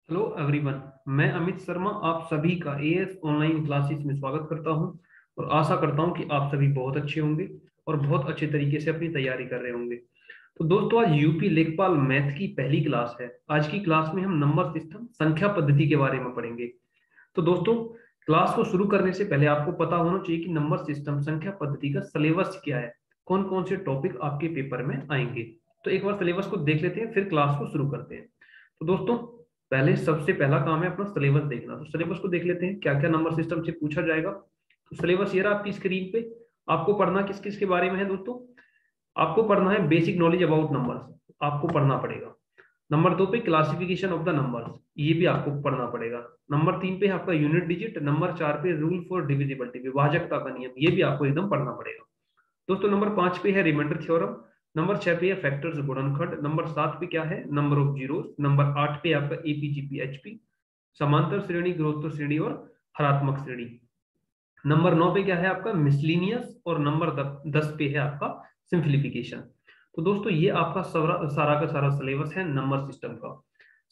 Hello everyone. मैं अमित शर्मा आप सभी का एएस ऑनलाइन क्लासेस में स्वागत करता हूं और आशा करता हूं कि आप सभी बहुत अच्छे होंगे और बहुत अच्छे तरीके से अपनी तैयारी कर रहे होंगे। तो दोस्तों, आज यूपी लेखपाल मैथ की पहली क्लास है। आज की क्लास में हम नंबर सिस्टम संख्या पद्धति के बारे में पढ़ेंगे। तो दोस्तों, क्लास को शुरू करने से पहले आपको पता होना चाहिए कि नंबर सिस्टम संख्या पद्धति का सिलेबस क्या है, कौन कौन से टॉपिक आपके पेपर में आएंगे। तो एक बार सिलेबस को देख लेते हैं, फिर क्लास को शुरू करते हैं। तो दोस्तों, पहले सबसे पहला काम है अपना सिलेबस देखना। तो सिलेबस को देख लेते हैं क्या क्या नंबर सिस्टम से पूछा जाएगा। तो सिलेबस ये रहा आपकी स्क्रीन पे। आपको पढ़ना किस किस के बारे में है दोस्तों। आपको पढ़ना है बेसिक नॉलेज अबाउट नंबर्स, आपको पढ़ना पड़ेगा। नंबर 2 पे क्लासिफिकेशन ऑफ द नंबर्स, ये भी आपको पढ़ना पड़ेगा। नंबर 3 पे आपका यूनिट डिजिट। नंबर 4 पे रूल फॉर डिविजिबिलिटी, विभाजकता का नियम, ये भी आपको एकदम पढ़ना पड़ेगा दोस्तों। नंबर 5 पे है रिमाइंडर थ्योरम। नंबर 6 पे है फैक्टर्स गुणनखंड। नंबर 7 पे क्या है, नंबर ऑफ जीरोस। नंबर 8 पे आपका एपीजीपी एचपी, समांतर श्रेणी, गुणोत्तर श्रेणी और हरात्मक श्रेणी। नंबर 9 पे क्या है आपका मिसलिनियस और नंबर 10 पे है आपका सिंप्लीफिकेशन। तो दोस्तों, ये आपका सारा का सारा सिलेबस है नंबर सिस्टम का।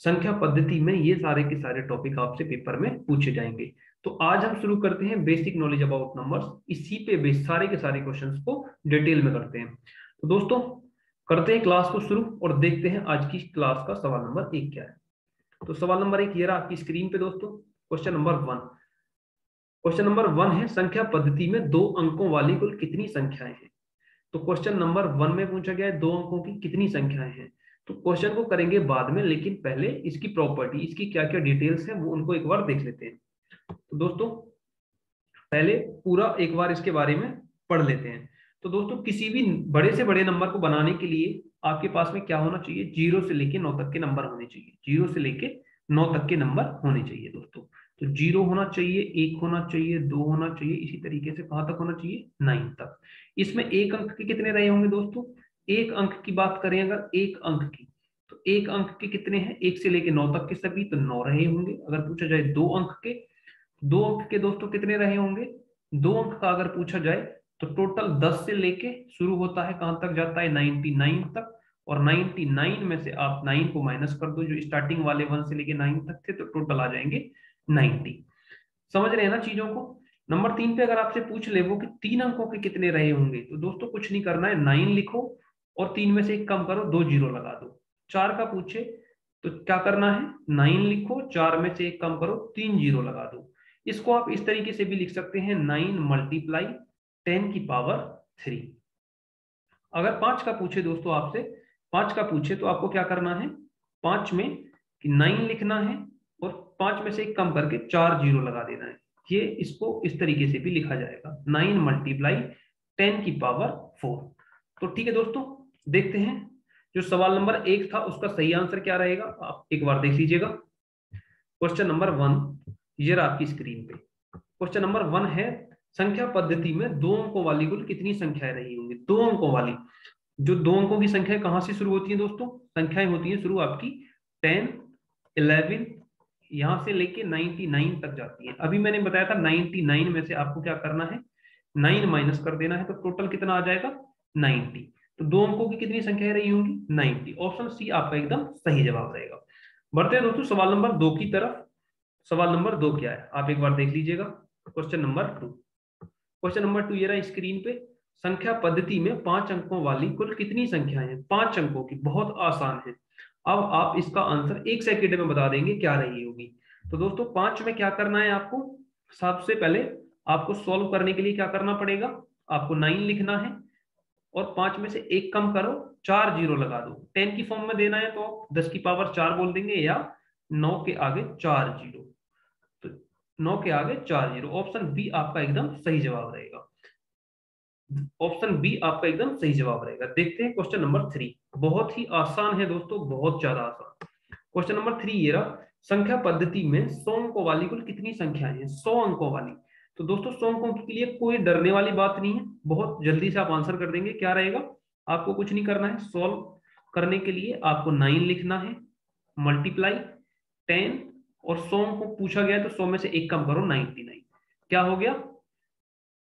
संख्या पद्धति में ये सारे के सारे टॉपिक आपसे पेपर में पूछे जाएंगे। तो आज हम शुरू करते हैं बेसिक नॉलेज अबाउट नंबर्स। इसी पे बेस सारे के सारे क्वेश्चंस को डिटेल में करते हैं। तो दोस्तों, करते हैं क्लास को शुरू और देखते हैं आज की क्लास का सवाल नंबर 1 क्या है। तो सवाल नंबर 1 ये रहा आपकी स्क्रीन पे दोस्तों। Question number 1। क्वेश्चन नंबर 1 है संख्या पद्धति में 2 अंकों वाली कुल कितनी संख्याएं हैं। तो क्वेश्चन नंबर 1 में पूछा गया है 2 अंकों की कितनी संख्याएं हैं। तो क्वेश्चन को करेंगे बाद में, लेकिन पहले इसकी प्रॉपर्टी, इसकी क्या क्या डिटेल्स है वो उनको एक बार देख लेते हैं। तो दोस्तों, पहले पूरा एक बार इसके बारे में पढ़ लेते हैं। तो दोस्तों, किसी भी बड़े से बड़े नंबर को बनाने के लिए आपके पास में क्या होना चाहिए, 0 से लेके 9 तक के नंबर होने चाहिए। 0 से लेके 9 तक के नंबर होने चाहिए दोस्तों। तो 0 होना चाहिए, 1 होना चाहिए, 2 होना चाहिए, इसी तरीके से कहां तक होना चाहिए, 9 तक। इसमें एक अंक के कितने रहे होंगे दोस्तों। एक अंक की बात करें अगर, एक अंक की, तो एक अंक के कितने हैं, 1 से लेके 9 तक के सभी, तो 9 रहे होंगे। अगर पूछा जाए 2 अंक के, 2 अंक के दोस्तों कितने रहे होंगे। 2 अंक का अगर पूछा जाए तो टोटल 10 से लेके शुरू होता है, कहां तक जाता है, 99 तक। और 99 में से आप 9 को माइनस कर दो, जो स्टार्टिंग वाले 1 से लेके 9 तक थे, तो टोटल आ जाएंगे 90। समझ रहे हैं ना चीजों को। नंबर 3 पे अगर आपसे पूछ ले वो कि 3 अंकों के कितने रहे होंगे, तो दोस्तों कुछ नहीं करना है, 9 लिखो और 3 में से एक कम करो, 2 जीरो लगा दो। 4 का पूछे तो क्या करना है, 9 लिखो, 4 में से एक कम करो, 3 जीरो लगा दो। इसको आप इस तरीके से भी लिख सकते हैं, 9 मल्टीप्लाई 10 की पावर 3। अगर 5 का पूछे दोस्तों आपसे, 5 का पूछे तो आपको क्या करना है, 5 में कि 9 लिखना है और 5 में से एक कम करके 4 जीरो लगा देना है। ये इसको इस तरीके से भी लिखा जाएगा, 9 मल्टीप्लाई 10 की पावर 4। तो ठीक है दोस्तों, देखते हैं जो सवाल नंबर 1 था उसका सही आंसर क्या रहेगा, आप एक बार देख लीजिएगा। क्वेश्चन नंबर 1 ये रहा आपकी स्क्रीन पे। क्वेश्चन नंबर 1 है संख्या पद्धति में 2 अंकों वाली कुल कितनी संख्याएं रही होंगी। 2 अंकों वाली, जो 2 अंकों की संख्या कहां से शुरू होती है दोस्तों, संख्याएं होती है शुरू आपकी 10, 11, यहां से लेके 99 तक जाती है। अभी मैंने बताया था 99 में से आपको क्या करना है, 9 माइनस कर देना है, तो टोटल कितना आ जाएगा, 90। तो 2 अंकों की कितनी संख्याएं रही होंगी, 90। ऑप्शन सी आपका एकदम सही जवाब रहेगा। बढ़ते हैं दोस्तों सवाल नंबर 2 की तरफ। सवाल नंबर 2 क्या है आप एक बार देख लीजिएगा। Question number 2। क्वेश्चन नंबर 2 ये रहा स्क्रीन पे। संख्या पद्धति में 5 अंकों वाली कुल कितनी संख्याएं हैं, 5 अंकों की, बहुत आसान है। अब आप इसका आंसर 1 सेकेंड में बता देंगे क्या रही होगी। तो दोस्तों 5 में क्या करना है आपको, सबसे पहले आपको सॉल्व करने के लिए क्या करना पड़ेगा, आपको 9 लिखना है और 5 में से एक कम करो, 4 जीरो लगा दो। 10 की फॉर्म में देना है तो 10 की पावर 4 बोल देंगे, या 9 के आगे 4 जीरो। तो 9 के आगे 4 जीरो, ऑप्शन बी आपका एकदम सही जवाब रहेगा। ऑप्शन बी आपका एकदम सही जवाब रहेगा। देखते हैं क्वेश्चन नंबर 3। बहुत ही आसान है दोस्तों, बहुत ज्यादा आसान। क्वेश्चन नंबर 3 ये रहा, संख्या पद्धति में 100 अंकों वाली कुल कितनी संख्याएं हैं, 100 अंकों वाली। तो दोस्तों 100 अंकों के लिए कोई डरने वाली बात नहीं है, बहुत जल्दी से आप आंसर कर देंगे। क्या रहेगा, आपको कुछ नहीं करना है, सॉल्व करने के लिए आपको 9 लिखना है, मल्टीप्लाई 10, और 100 को पूछा गया है तो 100 में से एक कम करो, 99। क्या हो गया,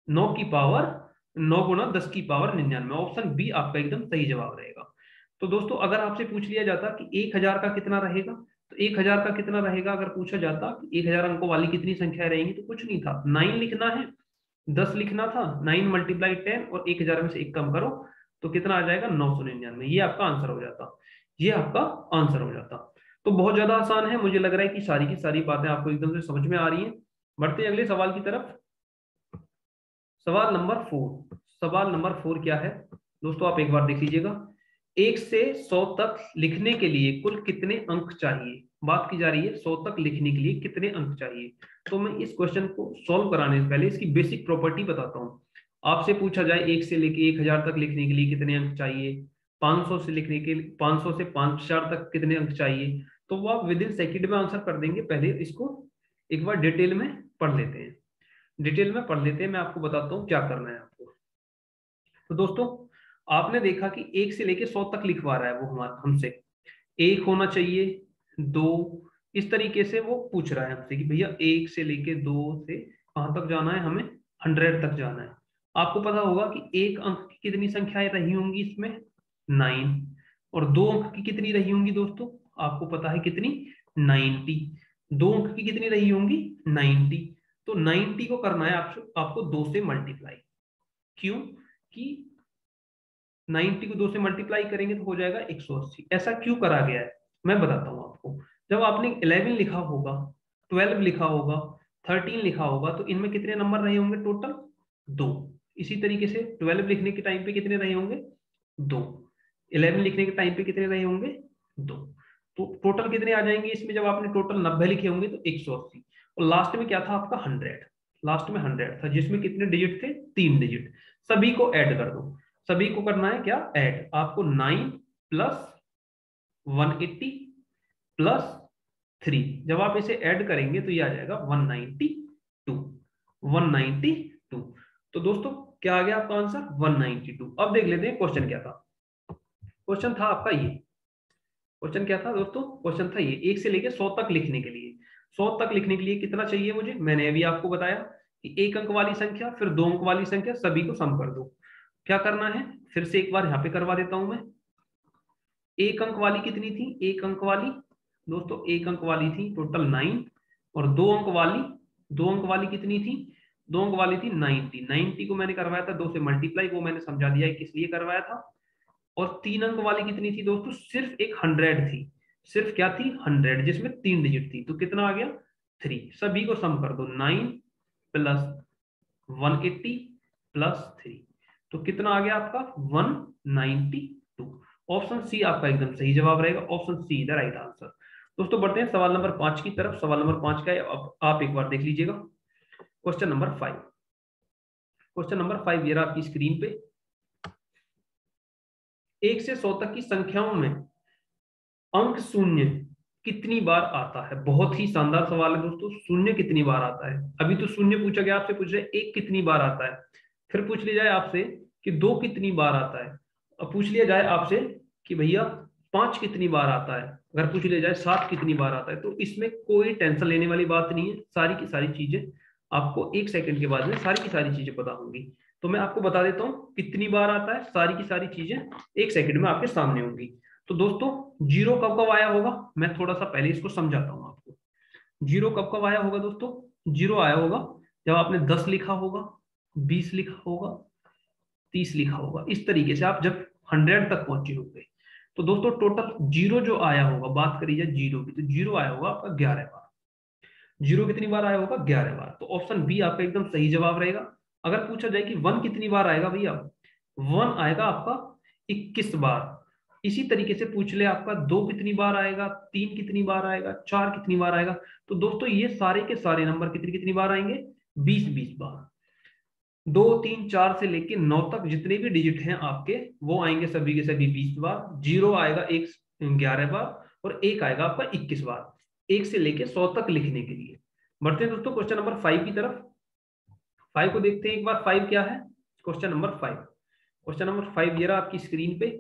9 की पावर 9 गुना 10 की पावर 99। ऑप्शन बी आपका एकदम सही जवाब रहेगा। तो दोस्तों अगर आपसे पूछ लिया जाता कि 1000 का कितना रहेगा, तो 1000 का कितना रहेगा अगर पूछा जाता कि 1000 अंकों वाली कितनी संख्या रहेंगी, तो कुछ नहीं था, 9 लिखना है, 10 लिखना था, 9 × 10 और 1000 में से 1 कम करो तो कितना आ जाएगा 999। ये आपका आंसर हो जाता, ये आपका आंसर हो जाता। तो बहुत ज्यादा आसान है, मुझे लग रहा है कि सारी की सारी बातें आपको एकदम से समझ में आ रही हैं। बढ़ते हैं अगले सवाल की तरफ। सवाल नंबर 4। सवाल नंबर 4 क्या है दोस्तों, आप एक बार देख लीजिएगा। 1 से 100 तक लिखने के लिए कुल कितने अंक चाहिए? बात की जा रही है 100 तक लिखने के लिए कितने अंक चाहिए। तो मैं इस क्वेश्चन को सॉल्व कराने से पहले इसकी बेसिक प्रॉपर्टी बताता हूँ। आपसे पूछा जाए 1 से लेके 1000 तक लिखने के लिए कितने अंक चाहिए, 500 से लिखने के 500 से 5000 तक कितने अंक चाहिए, तो वो आप विद इन सेकेंड में आंसर कर देंगे। पहले इसको एक बार डिटेल में पढ़ लेते हैं, डिटेल में पढ़ लेते हैं, मैं आपको बताता हूँ क्या करना है आपको। तो दोस्तों आपने देखा कि 1 से लेके 100 तक लिखवा रहा है वो हमारा हमसे, 1 होना चाहिए, 2, इस तरीके से वो पूछ रहा है हमसे कि भैया 1 से लेके 2 से कहां तक जाना है, हमें 100 तक जाना है। आपको पता होगा कि एक अंक की कितनी संख्याएं रही होंगी इसमें, 9, और 2 अंक की कितनी रही होंगी दोस्तों, आपको पता है कितनी, 90। 2 अंक की कितनी रही होंगी, 90। तो 90 को करना है आपको 2 से मल्टीप्लाई। क्यों कि 90 को 2 से मल्टीप्लाई करेंगे तो हो जाएगा 180। ऐसा क्यों करा गया है मैं बताता हूं आपको। जब आपने 11 लिखा होगा, 12 लिखा होगा, 13 लिखा होगा, तो इनमें कितने नंबर रहे होंगे टोटल, 2। इसी तरीके से 12 लिखने के टाइम पे कितने रहे होंगे, 2। 11 लिखने के टाइम पे कितने रहे होंगे, 2। तो टोटल कितने आ जाएंगे इसमें, जब आपने टोटल 90 लिखे होंगे तो 180। और लास्ट में क्या था आपका 100, लास्ट में 100 था जिसमें कितने डिजिट थे, 3 डिजिट। सभी को ऐड कर दो, सभी को करना है क्या, ऐड। आपको 9 प्लस 180 प्लस 3, जब आप इसे ऐड करेंगे तो ये आ जाएगा 192, 192। तो दोस्तों क्या आ गया आपका आंसर, 192। अब देख लेते हैं क्वेश्चन क्या था। क्वेश्चन था आपका ये, क्वेश्चन क्या था दोस्तों, क्वेश्चन था ये 1 से लेके 100 तक लिखने के लिए, 100 तक लिखने के लिए कितना चाहिए मुझे, मैंने अभी आपको बताया कि 1 अंक वाली संख्या फिर 2 अंक वाली संख्या सभी को सम कर दो। क्या करना है, फिर से एक बार यहाँ पे करवा देता हूं मैं। 1 अंक वाली कितनी थी, 1 अंक वाली दोस्तों, 1 अंक वाली थी टोटल 9, और 2 अंक वाली, 2 अंक वाली कितनी थी, 2 अंक वाली थी 90। 90 को मैंने करवाया था 2 से मल्टीप्लाई, वो मैंने समझा दिया है किस लिए करवाया था। और 3 अंक वाली कितनी थी दोस्तों, सिर्फ एक 100 थी, सिर्फ क्या थी 100, जिसमें 3 डिजिट थी, तो कितना आ गया 3। सभी को सम कर दो, 9 प्लस 180 प्लस 3, तो कितना आ गया आपका 192। ऑप्शन सी आपका एकदम सही जवाब रहेगा, option see the right answer. दोस्तों बढ़ते हैं सवाल नंबर 5 की तरफ। सवाल नंबर 5 का है, अब आप एक बार देख लीजिएगा। क्वेश्चन नंबर 5, क्वेश्चन नंबर 5 ये रहा आपकी स्क्रीन पे। 1 से 100 तक की संख्याओं में अंक शून्य कितनी बार आता है? बहुत ही शानदार सवाल है दोस्तों, शून्य कितनी बार आता है। अभी तो शून्य पूछा गया, आपसे पूछ रहे 1 कितनी बार आता है, फिर पूछ लिया जाए आपसे कि 2 कितनी बार आता है, अब पूछ लिया जाए आपसे कि भैया 5 कितनी बार आता है, अगर पूछ लिया जाए 7 कितनी बार आता है, तो इसमें कोई टेंशन लेने वाली बात नहीं है। सारी की सारी चीजें आपको 1 सेकंड के बाद में सारी की सारी चीजें पता होंगी। तो मैं आपको बता देता हूँ कितनी बार आता है, सारी की सारी चीजें 1 सेकंड में आपके सामने होंगी। तो दोस्तों जीरो कब कब आया होगा, मैं थोड़ा सा पहले इसको समझाता हूँ आपको। जीरो कब कब आया होगा दोस्तों, जीरो आया होगा जब आपने 10 लिखा होगा, 20 लिखा होगा, 30 लिखा होगा, इस तरीके से आप जब 100 तक पहुंचे होंगे। तो दोस्तों टोटल जीरो जो आया होगा, बात करी जाए जीरो की, तो जीरो आया होगा आपका 11 बार। जीरो कितनी बार आया होगा, 11 बार। तो ऑप्शन बी आपका एकदम सही जवाब रहेगा। अगर पूछा जाए कि 1 कितनी बार आएगा भैया, 1 आएगा आपका 21 बार। इसी तरीके से पूछ ले आपका 2 कितनी बार आएगा, 3 कितनी बार आएगा, 4 कितनी बार आएगा, तो दोस्तों ये सारे के सारे नंबर कितनी कितनी बार आएंगे, 20-20 बार। 2, 3, 4 से लेके 9 तक जितने भी डिजिट हैं आपके, वो आएंगे सभी के सभी 20 बार। जीरो आएगा 11 बार, और 1 आएगा आपका 21 बार, 1 से लेके 100 तक लिखने के लिए। बढ़ते हैं दोस्तों क्वेश्चन नंबर 5 की तरफ। 5 को देखते हैं एक बार, 5 क्या है। क्वेश्चन नंबर 5, क्वेश्चन नंबर 5 ये रहा आपकी स्क्रीन पे।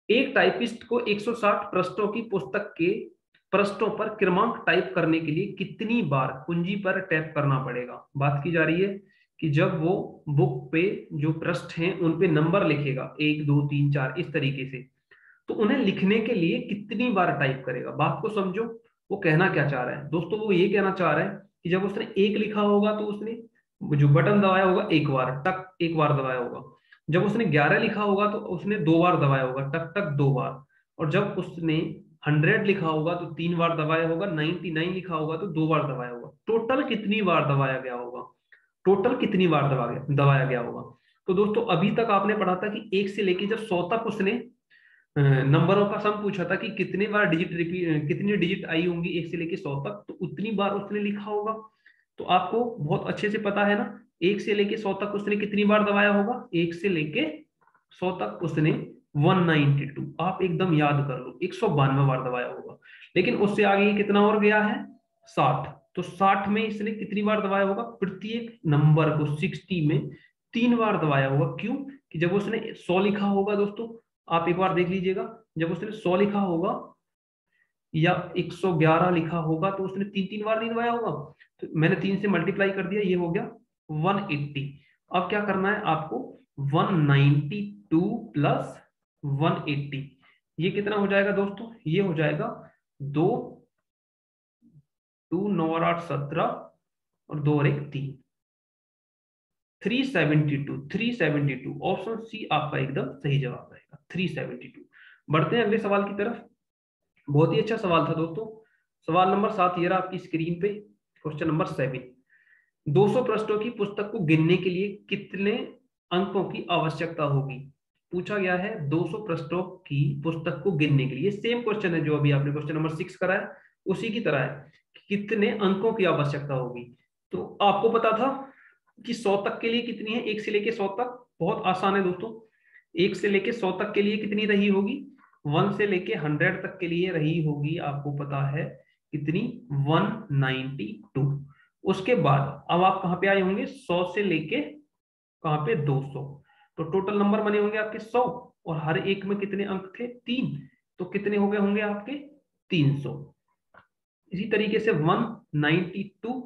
एक टाइपिस्ट को 160 पृष्ठों की पुस्तक के पृष्ठों पर क्रमांक टाइप करने के लिए कितनी बार कुंजी पर टैप करना पड़ेगा। बात की जा रही है कि जब वो बुक पे जो पृष्ठ हैं उन पे नंबर लिखेगा 1, 2, 3, 4 इस तरीके से, तो उन्हें लिखने के लिए कितनी बार टाइप करेगा। बात को समझो, वो कहना क्या चाह रहा है दोस्तों। वो ये कहना चाह रहा है कि जब उसने एक लिखा होगा तो उसने जो बटन दबाया होगा एक बार, टक एक बार दबाया होगा। जब उसने 11 लिखा होगा तो उसने 2 बार दबाया होगा, टक टक 2 बार। और जब उसने 100 लिखा होगा तो 3 बार दबाया होगा, 99 लिखा होगा तो 2 बार दबाया होगा। टोटल कितनी बार दबाया गया होगा, टोटल कितनी बार दबाया गया होगा। तो दोस्तों अभी तक आपने पढ़ा था कि 1 से लेके जब 100 तक उसने नंबरों का सम पूछा था कि कितनी बार डिजिट रिपीट, कितनी डिजिट आई होंगी 1 से लेके 100 तक, तो उतनी बार उसने लिखा होगा। तो आपको बहुत अच्छे से पता है ना, 1 से लेके 100 तक उसने कितनी बार दबाया होगा। 1 से लेके 100 तक उसने 192, आप एकदम याद कर लो, 192 बार दबाया होगा। लेकिन उससे आगे कितना और गया है, 60। तो 60 में इसने कितनी बार दबाया होगा, प्रत्येक नंबर को 60 में 3 बार दबाया होगा। क्यों, कि जब उसने 100 लिखा होगा दोस्तों, आप एक बार देख लीजिएगा, जब उसने 100 लिखा होगा या 111 लिखा होगा तो उसने 3 3 बार नहीं दबाया होगा। तो मैंने 3 से मल्टीप्लाई कर दिया, ये हो गया 180। अब क्या करना है आपको, 192 प्लस 180, ये कितना हो जाएगा दोस्तों, ये हो जाएगा 2, 2 9 और 8 17 और 2 और 1 3, 372, 372। ऑप्शन सी आपका एकदम सही जवाब रहेगा, 372। बढ़ते हैं अगले सवाल की तरफ। बहुत ही अच्छा सवाल था दोस्तों। सवाल नंबर 7 ये रहा आपकी स्क्रीन पे। क्वेश्चन नंबर 7, 200 पृष्ठों की पुस्तक को गिनने के लिए कितने अंकों की आवश्यकता होगी। पूछा गया है 200 पृष्ठों की पुस्तक को गिनने के लिए, सेम क्वेश्चन है जो अभी आपने क्वेश्चन नंबर 6 कराया, उसी की तरह है, कितने अंकों की आवश्यकता होगी। तो आपको पता था कि 100 तक के लिए कितनी है, 1 से लेके 100 तक, बहुत आसान है दोस्तों। 1 से लेके 100 तक के लिए कितनी रही होगी, 1 से लेके 100 तक के लिए रही होगी, आपको पता है कितनी, 192। उसके बाद अब आप कहां पे आए होंगे, 100 से लेके कहां पे, 200। तो टोटल नंबर बने होंगे आपके 100, और हर एक में कितने अंक थे, 3। तो कितने हो गए होंगे आपके, 300। इसी तरीके से 192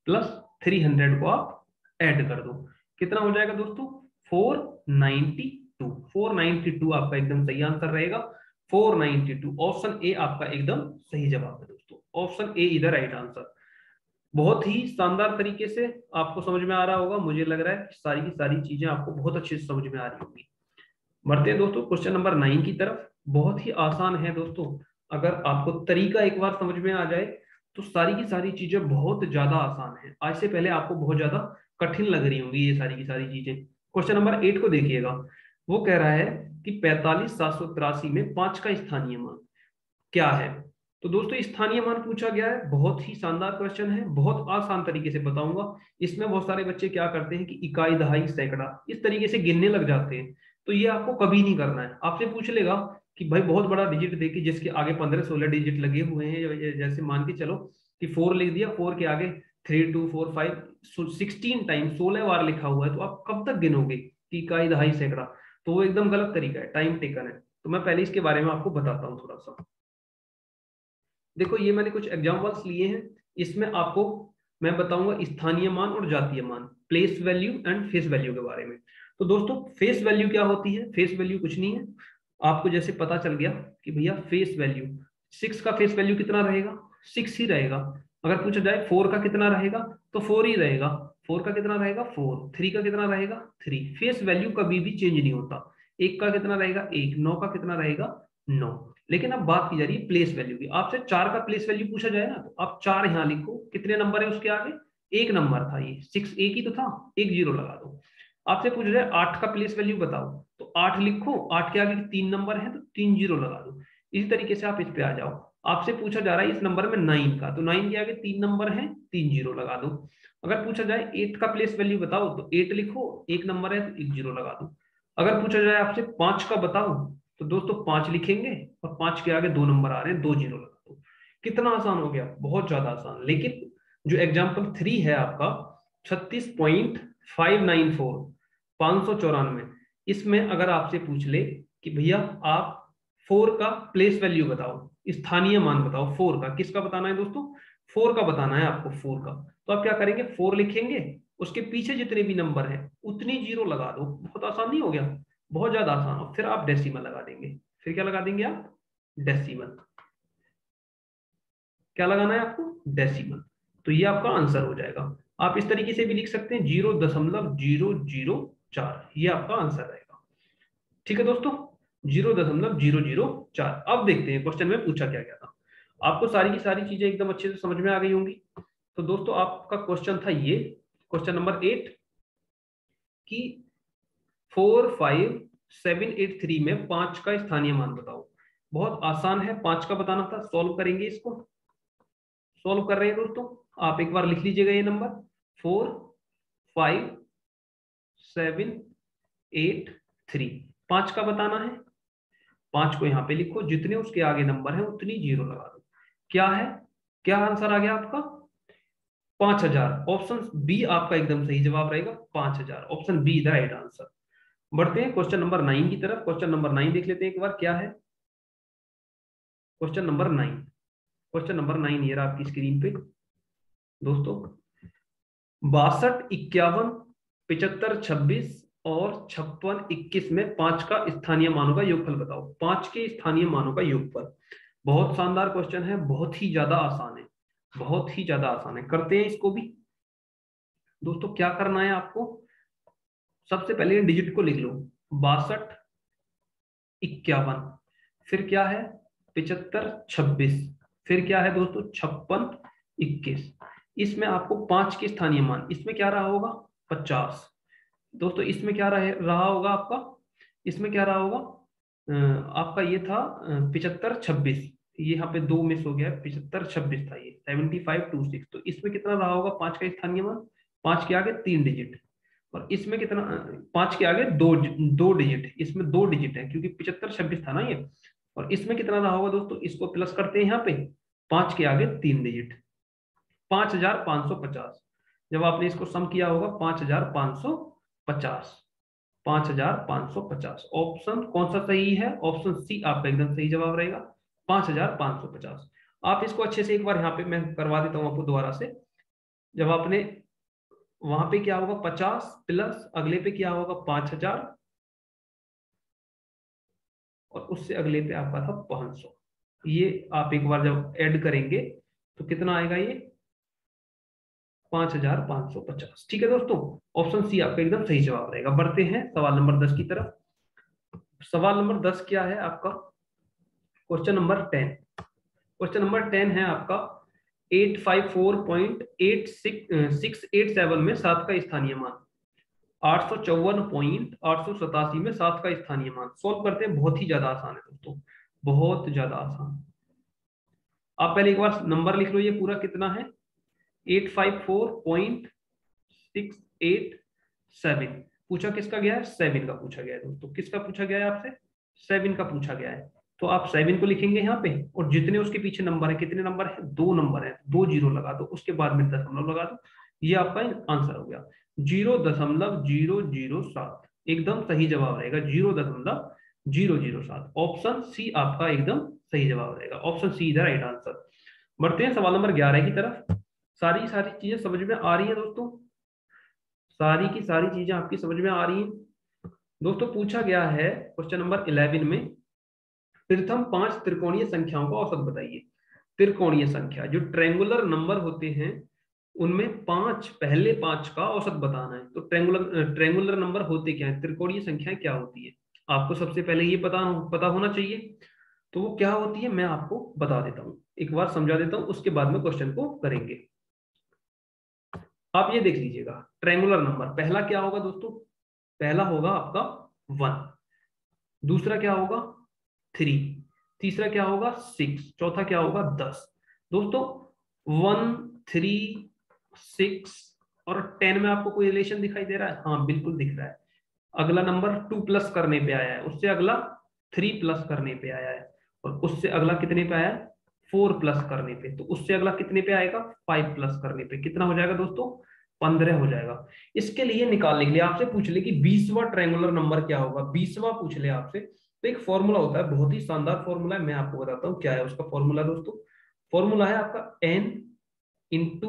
प्लस 300 को आप ऐड कर दो, कितना हो जाएगा दोस्तों, 492। 492 आपका एकदम सही आंसर रहेगा, 492। ऑप्शन ए आपका एकदम सही जवाब है दोस्तों, ऑप्शन ए इधर राइट आंसर। बहुत ही शानदार तरीके से आपको समझ में आ रहा होगा, मुझे लग रहा है सारी की सारी चीजें आपको बहुत अच्छे से समझ में आ रही होंगी। बढ़ते हैं दोस्तों क्वेश्चन नंबर 9 की तरफ। बहुत ही आसान है दोस्तों, अगर आपको तरीका एक बार समझ में आ जाए तो सारी की सारी चीजें बहुत ज्यादा आसान है। आज से पहले आपको बहुत ज्यादा कठिन लग रही होंगी ये सारी की सारी चीजें। क्वेश्चन नंबर 8 को देखिएगा, वो कह रहा है कि 45,783 में 5 का स्थानीय मान क्या है। तो दोस्तों स्थानीय मान पूछा गया है, बहुत ही शानदार क्वेश्चन है, बहुत आसान तरीके से बताऊंगा। इसमें बहुत सारे बच्चे क्या करते हैं कि इकाई, दहाई, सैकड़ा इस तरीके से गिनने लग जाते हैं। तो ये आपको कभी नहीं करना है। आपसे पूछ लेगा कि भाई बहुत बड़ा डिजिट देखिए जिसके आगे 15-16 डिजिट लगे हुए हैं, जैसे मान के चलो कि 4 लिख दिया, 4 के आगे 3 2 4 5 16 टाइम 16 बार लिखा हुआ है, तो आप कब तक गिनोगे कि इकाई, दहाई, सैकड़ा। तो वो एकदम गलत तरीका है, टाइम टेकन है। तो मैं पहले इसके बारे में आपको बताता हूँ थोड़ा सा। देखो ये मैंने कुछ एग्जांपल्स लिए हैं, इसमें आपको मैं बताऊंगा स्थानीय मान और जातीय मान, place value and face value के बारे में। तो दोस्तों फेस वैल्यू क्या होती है, फेस वैल्यू कुछ नहीं है, आपको जैसे पता चल गया कि भैया फेस वैल्यू 6 का फेस वैल्यू कितना रहेगा, 6 ही रहेगा। अगर पूछा जाए 4 का कितना रहेगा तो 4 ही रहेगा। 4 का कितना रहेगा 4, 3 का कितना रहेगा 3। फेस वैल्यू कभी भी चेंज नहीं होता। 1 का कितना रहेगा 1, 9 का कितना रहेगा 9। लेकिन अब बात की जा रही है प्लेस वैल्यू की। आपसे 4 का प्लेस वैल्यू पूछा जाए ना, तो आप 4 यहाँ लिखो, कितने नंबर है उसके आगे, 1 नंबर था, ये 6 एक ही तो था, 1 0 लगा दो। आपसे पूछा जाए 8 का प्लेस वैल्यू बताओ, तो 8 लिखो, 8 के आगे 3 नंबर है तो 3 0 लगा दो। इसी तरीके से आप इस पे आ जाओ। आपसे पूछा जा रहा है इस नंबर में 9 का, तो 9 के आगे 3 नंबर है, 3 0 लगा दो। अगर पूछा जाए 8 का प्लेस वैल्यू बताओ, तो 8 लिखो, 1 नंबर है तो 1 0 लगा दो। अगर पूछा जाए आपसे 5 का बताओ, तो दोस्तों 5 लिखेंगे और 5 के आगे 2 नंबर आ रहे हैं, 2 0 लगा दो। कितना आसान हो गया, बहुत ज्यादा आसान। लेकिन जो एग्जाम्पल 3 है आपका 36.594, 594, इसमें अगर आपसे पूछ ले कि भैया आप 4 का प्लेस वैल्यू बताओ, स्थानीय मान बताओ 4 का, किसका बताना है दोस्तों, 4 का बताना है आपको, 4 का। तो आप क्या करेंगे, 4 लिखेंगे, उसके पीछे जितने भी नंबर हैं उतनी 0 लगा दो। बहुत आसान नहीं हो गया, बहुत ज्यादा आसान। और फिर आप डेसिमल लगा देंगे। फिर क्या लगा देंगे आप, डेसिमल। क्या लगाना है आपको, डेसिमल। तो ये आपका आंसर हो जाएगा। आप इस तरीके से भी लिख सकते हैं 0.004, ये आपका आंसर रहेगा। ठीक है दोस्तों, 0.004। अब देखते हैं क्वेश्चन में पूछा क्या गया था। आपको सारी की सारी चीजें एकदम अच्छे से समझ में आ गई होंगी। तो दोस्तों आपका क्वेश्चन था ये, क्वेश्चन नंबर 8 कि 45783 में 5 का स्थानीय मान बताओ। बहुत आसान है, 5 का बताना था, सॉल्व करेंगे इसको। सॉल्व कर रहे हैं दोस्तों, आप एक बार लिख लीजिएगा ये नंबर 45783, 5 का बताना है। 5 को यहाँ पे लिखो, जितने उसके आगे नंबर है उतनी जीरो लगा दो। क्या है, क्या आंसर आ गया आपका, 5000। ऑप्शन बी आपका एकदम सही जवाब रहेगा, 5000। Option be the right answer. बढ़ते हैं क्वेश्चन नंबर 9 की तरफ। क्वेश्चन नंबर 9 देख लेते हैं एक बार, क्या है क्वेश्चन नंबर 9। क्वेश्चन नंबर 9 ये रहा आपकी स्क्रीन पे दोस्तों। 62, 51, 75, 26 और 56, 21 में 5 का स्थानीय मानों का योगफल बताओ। 5 के स्थानीय मानों का योगफल। बहुत शानदार क्वेश्चन है, बहुत ही ज्यादा आसान है, बहुत ही ज्यादा आसान है। करते हैं इसको भी दोस्तों। क्या करना है आपको, सबसे पहले डिजिट को लिख लो, 62, 51, फिर क्या है 75, 26, फिर क्या है दोस्तों 56, 21। इसमें आपको 5 के स्थानीय मान, इसमें क्या रहा होगा 50 दोस्तों। इसमें क्या रहा होगा आपका, इसमें क्या रहा होगा आपका ये था 75, 26। ये यहाँ पे 2 मिस हो गया, 75, 26 था ये, 75, 26। तो इसमें कितना रहा होगा 5 का स्थानीय मान, 5 के आगे 3 डिजिट। और इसमें कितना 5 के आगे दो डिजिट, इसमें 2 डिजिट है क्योंकि 75, 26 था ना ये। और इसमें कितना रहा होगा दोस्तों, इसको प्लस करते हैं यहाँ पे, 5 के आगे 3 डिजिट, 5550। जब आपने इसको सम किया होगा 5550, 5550। ऑप्शन कौन सा सही है, ऑप्शन सी आपका एकदम सही जवाब रहेगा, 5550। आप इसको अच्छे से एक बार यहाँ पे मैं करवा देता हूँ आपको दोबारा से। जब आपने वहां पे क्या होगा 50 प्लस अगले पे क्या होगा 5000, और उससे अगले पे आपका था 500। ये आप एक बार जब ऐड करेंगे तो कितना आएगा ये 5550। ठीक है दोस्तों, ऑप्शन सी आपका एकदम सही जवाब रहेगा। बढ़ते हैं सवाल नंबर 10 की तरफ। सवाल नंबर 10 क्या है आपका, क्वेश्चन नंबर 10। क्वेश्चन नंबर 10 है आपका 854.8687 में 7 का स्थानीय मान, 854.887 में 7 का स्थानीय मान। सॉल्व करते हैं, बहुत ही ज्यादा आसान है दोस्तों, बहुत ज्यादा आसान। आप पहले एक बार नंबर लिख लो, ये पूरा कितना है 854.687। पूछा किसका गया है, 7 का पूछा गया है दोस्तों। किसका पूछा गया है आपसे, 7 का पूछा गया है। तो आप 7 को लिखेंगे यहाँ पे, और जितने उसके पीछे नंबर है, कितने नंबर है 2 नंबर है, 2 जीरो लगा दो, उसके बाद में दशमलव लगा दो। ये आपका आंसर हो गया 0.007। एकदम सही जवाब रहेगा 0.007। ऑप्शन सी आपका एकदम सही जवाब रहेगा, option C is the right answer. बढ़ते हैं सवाल नंबर 11 की तरफ। सारी सारी चीजें समझ में आ रही है दोस्तों, सारी की सारी चीजें आपकी समझ में आ रही हैं दोस्तों। पूछा गया है क्वेश्चन नंबर 11 में, प्रथम 5 त्रिकोणीय संख्याओं का औसत बताइए। त्रिकोणीय संख्या जो ट्रायंगुलर नंबर होते हैं उनमें पहले 5 का औसत बताना है। तो ट्रायंगुलर नंबर होते क्या है, त्रिकोणीय संख्याएं क्या होती है, आपको सबसे पहले ये पता होना चाहिए। तो वो क्या होती है मैं आपको बता देता हूँ, एक बार समझा देता हूँ, उसके बाद में क्वेश्चन को करेंगे। आप ये देख लीजिएगा, ट्रायंगुलर नंबर पहला क्या होगा दोस्तों, पहला होगा आपका 1, दूसरा क्या होगा 3, तीसरा क्या होगा 6, चौथा क्या होगा 10। दोस्तों 1, 3, 6 और 10 में आपको कोई रिलेशन दिखाई दे रहा है, हाँ बिल्कुल दिख रहा है। अगला नंबर 2 प्लस करने पे आया है, उससे अगला 3 प्लस करने पे आया है, और उससे अगला कितने पे आया है 4 प्लस करने पे, तो उससे अगला कितने पे आएगा 5 प्लस करने पे। कितना हो जाएगा दोस्तों 15 हो जाएगा। इसके लिए निकालने के लिए आपसे पूछ ले कि 20वां ट्रायंगुलर नंबर क्या होगा, 20वां पूछ ले आपसे, तो एक फॉर्मूला होता है, बहुत ही शानदार फॉर्मूला है, मैं आपको बताता हूँ क्या है उसका फॉर्मूला दोस्तों। फॉर्मूला है आपका n इंटू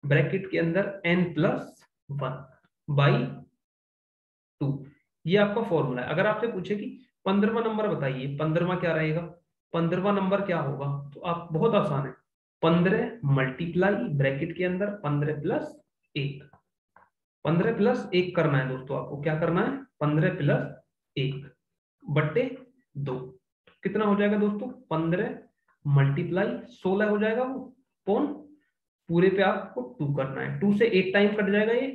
ब्रैकेट के अंदर n+1 बाई 2। ये आपका फॉर्मूला है। अगर आपसे पूछे कि 15वां नंबर बताइए, 15वां क्या रहेगा? 15वां नंबर क्या होगा? तो आप बहुत आसान है, 15 मल्टीप्लाई ब्रैकेट के अंदर 15 प्लस 1, 15 प्लस 1 करना है दोस्तों, आपको क्या करना है? 15 प्लस 1 बट्टे 2, कितना हो जाएगा दोस्तों? 15 मल्टीप्लाई 16 हो जाएगा वो, कौन? पूरे पे आपको 2 करना है, 2 से 8 टाइम कट जाएगा ये,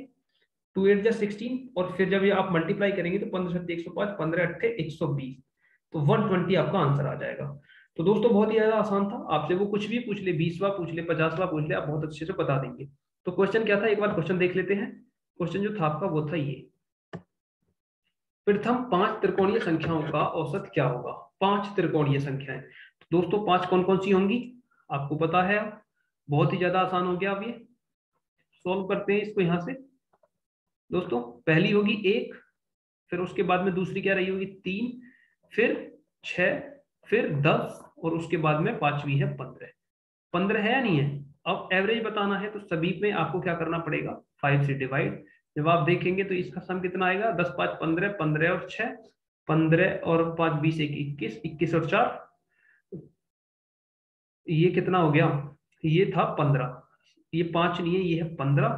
2 8 जा 16, और फिर जब ये आप मल्टीप्लाई करेंगे तो 15 7 105, 15 8 120, तो 120 आपका आंसर आ जाएगा। तो दोस्तों बहुत ही ज्यादा आसान था, आपसे वो कुछ भी पूछ ले, 20वां पूछ ले, 50वां पूछ ले, आप बहुत अच्छे से बता देंगे। तो क्वेश्चन क्या था, एक बार क्वेश्चन देख लेते हैं। क्वेश्चन जो था आपका वो था ये, प्रथम 5 त्रिकोणीय संख्याओं का औसत क्या होगा? 5 त्रिकोणीय संख्याएं, तो दोस्तों 5 कौन कौन सी होंगी आपको पता है? बहुत ही ज्यादा आसान हो गया। अब ये सोल्व करते हैं इसको यहां से दोस्तों। पहली होगी 1, फिर उसके बाद में दूसरी क्या रही होगी? 3, फिर 6, फिर 10, और उसके बाद में पांचवी है 15। 15 है या नहीं है? अब एवरेज बताना है तो सभी में आपको क्या करना पड़ेगा? 5 से डिवाइड। जब आप देखेंगे तो इसका सम कितना आएगा? 10 5 15, 15 और 6, 15 और 5 20 21, 21 और 4, ये कितना हो गया? ये था 15, ये 5 नहीं है, ये है 15,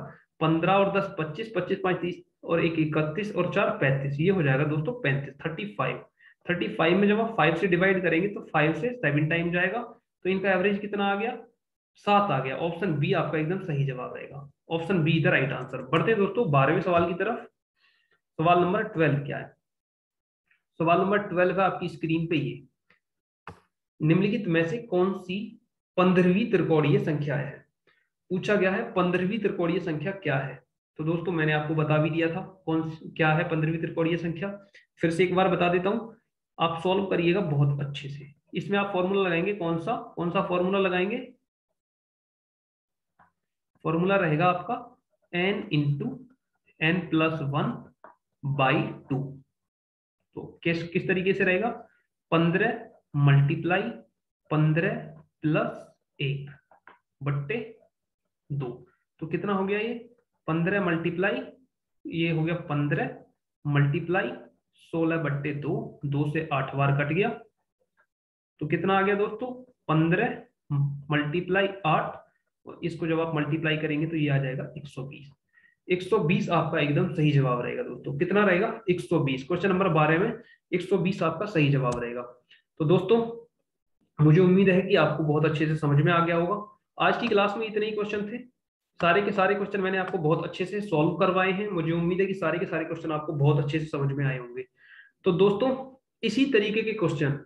15 और 10 25, 25 5 30, और 1 31, और 4 35, ये हो जाएगा दोस्तों 35, 35। 35 में जब आप 5 से डिवाइड करेंगे तो 5 से 7 टाइम जाएगा, तो इनका एवरेज कितना आ गया? 7 आ गया। ऑप्शन बी आपका एकदम सही जवाब रहेगा, option be the right answer. बढ़ते हैं दोस्तों 12वें सवाल की तरफ। सवाल नंबर 12 क्या है? सवाल नंबर 12 है आपकी स्क्रीन पे, ये निम्नलिखित में से कौन सी 15वीं त्रिकोणीय संख्या है? पूछा गया है 15वीं त्रिकोणीय संख्या क्या है। तो दोस्तों मैंने आपको बता भी दिया था क्या है 15वीं त्रिकोणीय संख्या, फिर से एक बार बता देता हूं, आप सॉल्व करिएगा बहुत अच्छे से। इसमें आप फॉर्मूला लगाएंगे, कौन सा फॉर्मूला लगाएंगे? फॉर्मूला रहेगा आपका n into n plus 1 by 2। तो किस तरीके से रहेगा? 15 मल्टीप्लाई 15 प्लस 1 बट्टे 2, तो कितना हो गया ये? 15 मल्टीप्लाई, ये हो गया 15 मल्टीप्लाई 16 बट्टे 2, 2 से 8 बार कट गया, तो कितना आ गया दोस्तों? 15 मल्टीप्लाई 8, और इसको जब आप मल्टीप्लाई करेंगे तो ये आ जाएगा 120। 120 आपका एकदम सही जवाब रहेगा दोस्तों। कितना रहेगा? 120। क्वेश्चन नंबर 12 में 120 आपका सही जवाब रहेगा। तो दोस्तों मुझे उम्मीद है कि आपको बहुत अच्छे से समझ में आ गया होगा। आज की क्लास में इतने ही क्वेश्चन थे, सारे के सारे क्वेश्चन मैंने आपको बहुत अच्छे से सॉल्व करवाए हैं। मुझे उम्मीद है कि सारे के सारे क्वेश्चन आपको बहुत अच्छे से समझ में आए होंगे। तो दोस्तों इसी तरीके के क्वेश्चन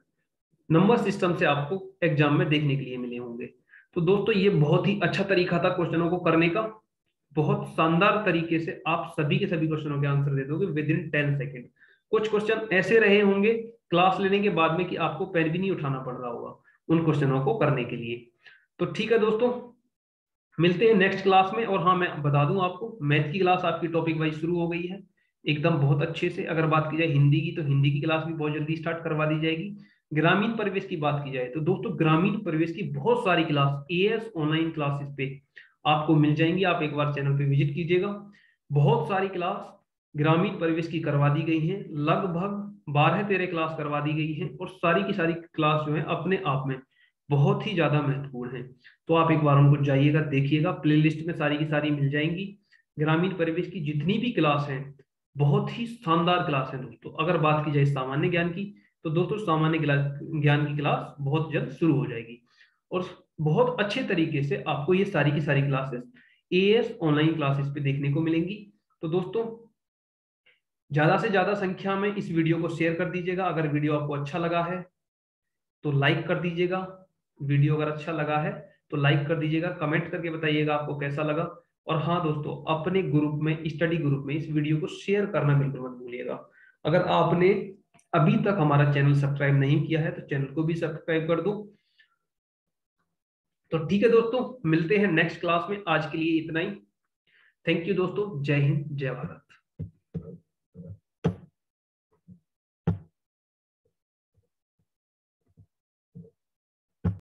नंबर सिस्टम से आपको एग्जाम में देखने के लिए मिले होंगे। तो दोस्तों ये बहुत ही अच्छा तरीका था क्वेश्चनों को करने का, बहुत शानदार तरीके से आप सभी के सभी क्वेश्चनों के आंसर दे दोगे विद इन 10 सेकेंड। कुछ क्वेश्चन ऐसे रहे होंगे क्लास लेने के बाद में कि आपको पेन भी नहीं उठाना पड़ रहा होगा उन क्वेश्चनों को करने के लिए। तो ठीक है दोस्तों, मिलते हैं नेक्स्ट क्लास में। और हाँ मैं बता दूं आपको, मैथ की क्लास आपकी टॉपिक वाइज शुरू हो गई है एकदम बहुत अच्छे से। अगर बात की जाए हिंदी की, तो हिंदी की क्लास भी बहुत जल्दी स्टार्ट करवा दी जाएगी। ग्रामीण परिवेश की बात की जाए तो दोस्तों ग्रामीण परिवेश की बहुत सारी क्लास एएस ऑनलाइन क्लासेस पे आपको मिल जाएंगी। आप एक बार चैनल पे विजिट कीजिएगा, बहुत सारी क्लास ग्रामीण परिवेश की करवा दी गई हैं, लगभग 12-13 क्लास करवा दी गई हैं, और सारी की सारी क्लास जो है अपने आप में बहुत ही ज्यादा महत्वपूर्ण है। तो आप एक बार उनको जाइएगा, देखिएगा, प्लेलिस्ट में सारी की सारी मिल जाएंगी। ग्रामीण परिवेश की जितनी भी क्लास हैं बहुत ही शानदार क्लास है दोस्तों। अगर बात की जाए सामान्य ज्ञान की, तो दोस्तों सामान्य ज्ञान की क्लास बहुत जल्द शुरू हो जाएगी, और बहुत अच्छे तरीके से आपको ये सारी की सारी क्लासेस एएस ऑनलाइन क्लासेस पे देखने को मिलेंगी। तो दोस्तों ज्यादा से ज्यादा संख्या में इस वीडियो को शेयर कर दीजिएगा। अगर वीडियो आपको अच्छा लगा है तो लाइक कर दीजिएगा, वीडियो अगर अच्छा लगा है तो लाइक कर दीजिएगा, कमेंट करके बताइएगा आपको कैसा लगा। और हाँ दोस्तों अपने ग्रुप में, स्टडी ग्रुप में इस वीडियो को शेयर करना बिल्कुल मत भूलिएगा। अगर आपने अभी तक हमारा चैनल सब्सक्राइब नहीं किया है तो चैनल को भी सब्सक्राइब कर दो। तो ठीक है दोस्तों, मिलते हैं नेक्स्ट क्लास में। आज के लिए इतना ही। थैंक यू दोस्तों, जय हिंद जय भारत।